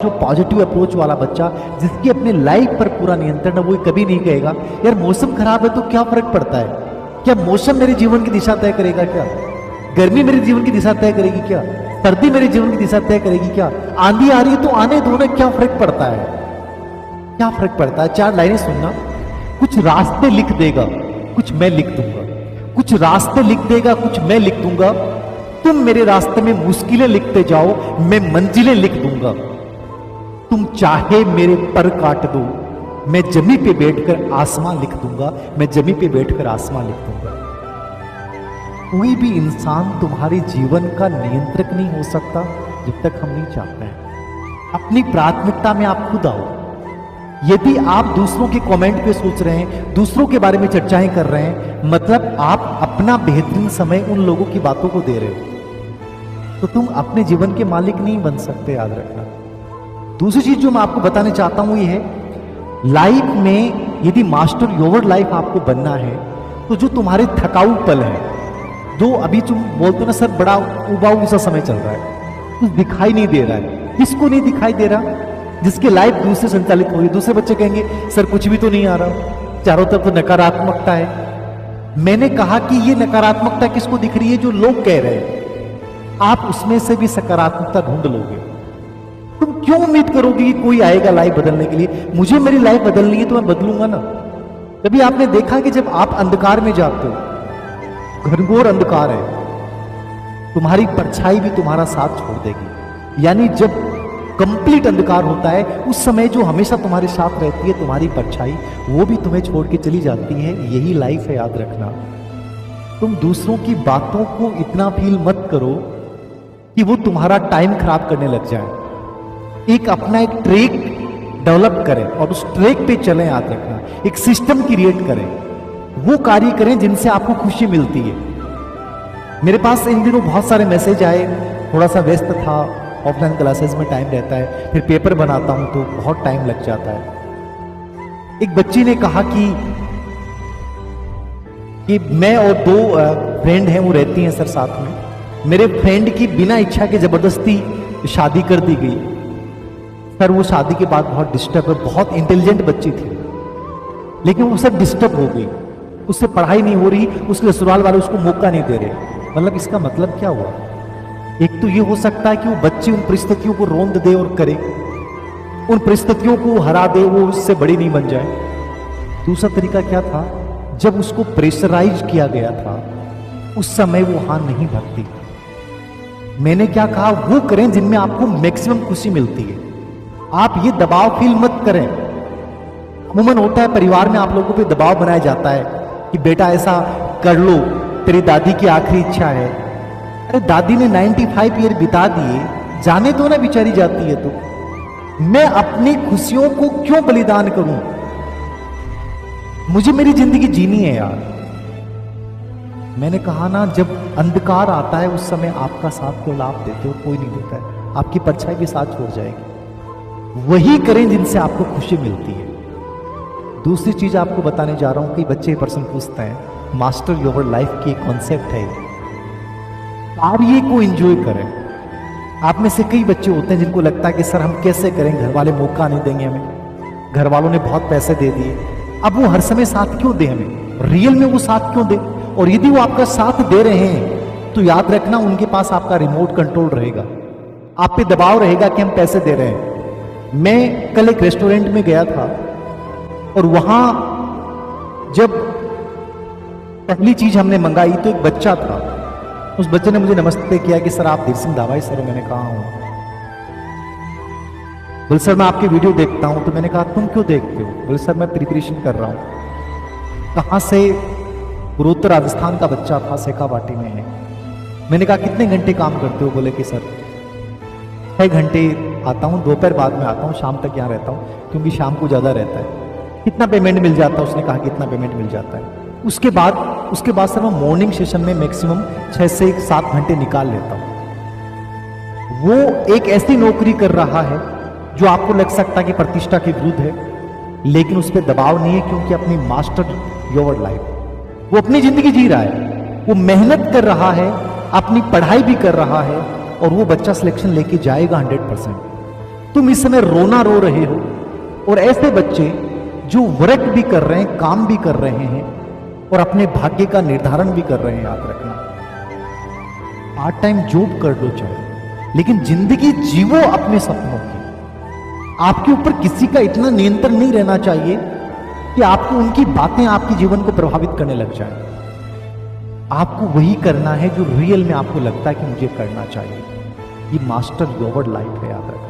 जो positive approach वाला बच्चा जिसकी अपने लाइफ पर पूरा नियंत्रण है, वो कभी नहीं कहेगा यार मौसम खराब है तो क्या फर्क पड़ता है, क्या मौसम मेरे जीवन की दिशा तय करेगा, क्या गर्मी मेरे जीवन की दिशा तय करेगी, क्या सर्दी मेरे जीवन की दिशा तय करेगी, क्या आंधी आ रही है तो आने दो ना, क्या फर्क पड़ता है, क्या फर्क पड़ता है। 4 लाइनें सुनना। कुछ रास्ते लिख देगा, कुछ मैं लिख दूंगा, कुछ रास्ते लिख देगा, कुछ मैं लिख दूंगा। तुम मेरे रास्ते में मुश्किलें लिखते जाओ, मैं मंजिलें लिख दूंगा। तुम चाहे मेरे पर काट दो, मैं जमी पे बैठकर आसमां लिख दूंगा, मैं जमी पे बैठकर आसमां लिख दूंगा। कोई भी इंसान तुम्हारे जीवन का नियंत्रक नहीं हो सकता जब तक हम नहीं चाहते हैं। अपनी प्राथमिकता में आप खुद आओ। यदि आप दूसरों के कमेंट पे सोच रहे हैं, दूसरों के बारे में चर्चाएं कर रहे हैं, मतलब आप अपना बेहतरीन समय उन लोगों की बातों को दे रहे हो, तो तुम अपने जीवन के मालिक नहीं बन सकते, याद रखना। दूसरी चीज जो मैं आपको बताने चाहता हूं ये है, लाइफ में यदि मास्टर योर लाइफ आपको बनना है तो जो तुम्हारे थकाऊ पल है, जो अभी तुम बोलते हो ना सर बड़ा उबाऊ सा समय चल रहा है, कुछ दिखाई नहीं दे रहा है, किसको नहीं दिखाई दे रहा? जिसकी लाइफ दूसरे संचालित हो रही है। दूसरे बच्चे कहेंगे सर कुछ भी तो नहीं आ रहा, चारों तरफ तो नकारात्मकता है। मैंने कहा कि ये नकारात्मकता किसको दिख रही है? जो लोग कह रहे हैं। आप उसमें से भी सकारात्मकता ढूंढ लोगे। तुम क्यों उम्मीद करोगे कि कोई आएगा लाइफ बदलने के लिए? मुझे मेरी लाइफ बदलनी है तो मैं बदलूंगा ना। कभी आपने देखा कि जब आप अंधकार में जाते हो, घनघोर अंधकार है, तुम्हारी परछाई भी तुम्हारा साथ छोड़ देगी। यानी जब कंप्लीट अंधकार होता है, उस समय जो हमेशा तुम्हारे साथ रहती है तुम्हारी परछाई, वो भी तुम्हें छोड़ के चली जाती है। यही लाइफ है, याद रखना। तुम दूसरों की बातों को इतना फील मत करो कि वो तुम्हारा टाइम खराब करने लग जाए। एक अपना एक ट्रैक डेवलप करें और उस ट्रैक पे चलें, याद रखना। एक सिस्टम क्रिएट करें, वो कार्य करें जिनसे आपको खुशी मिलती है। मेरे पास इन दिनों बहुत सारे मैसेज आए, थोड़ा सा व्यस्त था, ऑफलाइन क्लासेस में टाइम रहता है, फिर पेपर बनाता हूं तो बहुत टाइम लग जाता है। एक बच्ची ने कहा कि मैं और 2 फ्रेंड हैं, वो रहती हैं सर साथ में। मेरे फ्रेंड की बिना इच्छा के जबरदस्ती शादी कर दी गई सर। वो शादी के बाद बहुत डिस्टर्ब है, बहुत इंटेलिजेंट बच्ची थी, लेकिन वो सब डिस्टर्ब हो गई। उससे पढ़ाई नहीं हो रही, उसके ससुराल वाले उसको मौका नहीं दे रहे। मतलब इसका मतलब क्या हुआ? एक तो ये हो सकता है कि वो बच्ची उन परिस्थितियों को रोंद दे और करे, उन परिस्थितियों को हरा दे, वो उससे बड़ी नहीं बन जाए। दूसरा तरीका क्या था? जब उसको प्रेशराइज किया गया था, उस समय वो हां नहीं भरती। मैंने क्या कहा? वो करें जिनमें आपको मैक्सिमम खुशी मिलती है। आप ये दबाव फील मत करें। अमूमन होता है परिवार में आप लोगों पे दबाव बनाया जाता है कि बेटा ऐसा कर लो, तेरी दादी की आखिरी इच्छा है। अरे दादी ने 95 ईयर बिता दिए, जाने दो ना, बेचारी जाती है तो। मैं अपनी खुशियों को क्यों बलिदान करूं? मुझे मेरी जिंदगी जीनी है यार। मैंने कहा ना, जब अंधकार आता है उस समय आपका साथ केवल आप देते हो, कोई नहीं देता है। आपकी परछाई भी साथ छोड़ जाएगी। वही करें जिनसे आपको खुशी मिलती है। दूसरी चीज आपको बताने जा रहा हूं कि बच्चे पर्सन पूछते हैं, मास्टर योर लाइफ की कॉन्सेप्ट है, कार्य को एंजॉय करें। आप में से कई बच्चे होते हैं जिनको लगता है कि सर हम कैसे करें, घर वाले मौका नहीं देंगे हमें, घर वालों ने बहुत पैसे दे दिए, अब वो हर समय साथ क्यों दे हमें, रियल में वो साथ क्यों दे? और यदि वो आपका साथ दे रहे हैं तो याद रखना, उनके पास आपका रिमोट कंट्रोल रहेगा, आप पे दबाव रहेगा कि हम पैसे दे रहे हैं। मैं कल एक रेस्टोरेंट में गया था और वहां जब पहली चीज हमने मंगाई तो एक बच्चा था। उस बच्चे ने मुझे नमस्ते किया कि सर आप धीर सिंह दावाई सर हो? मैंने कहा हूं। बोले सर मैं आपकी वीडियो देखता हूं। तो मैंने कहा तुम क्यों देखते हो? बोले सर मैं प्रिपरेशन कर रहा हूं। कहां से? पूर्वोत्तर राजस्थान का बच्चा था, सेखावाटी में है। मैंने कहा कितने घंटे काम करते हो? बोले कि सर 6 घंटे आता हूं, दोपहर बाद में आता हूं, शाम तक यहाँ रहता हूं क्योंकि शाम को ज्यादा रहता है। कितना पेमेंट मिल जाता है? उसने कहा कितना पेमेंट मिल जाता है। उसके बाद सर मैं मॉर्निंग सेशन में मैक्सिमम 6 से 7 घंटे निकाल लेता हूं। वो एक ऐसी नौकरी कर रहा है जो आपको लग सकता है कि प्रतिष्ठा के विरुद्ध है, लेकिन उस पर दबाव नहीं है क्योंकि अपनी मास्टर योर लाइफ, वो अपनी जिंदगी जी रहा है, वो मेहनत कर रहा है, अपनी पढ़ाई भी कर रहा है और वो बच्चा सिलेक्शन लेके जाएगा 100%। तुम इस समय रोना रो रहे हो, और ऐसे बच्चे जो वर्क भी कर रहे हैं, काम भी कर रहे हैं और अपने भाग्य का निर्धारण भी कर रहे हैं, याद रखना, पार्ट टाइम जॉब कर लो चाहे, लेकिन जिंदगी जीवो अपने सपनों की। आपके ऊपर किसी का इतना नियंत्रण नहीं रहना चाहिए कि आपको उनकी बातें आपके जीवन को प्रभावित करने लग जाए। आपको वही करना है जो रियल में आपको लगता है कि मुझे करना चाहिए। ये मास्टर योर लाइफ है, याद रखना।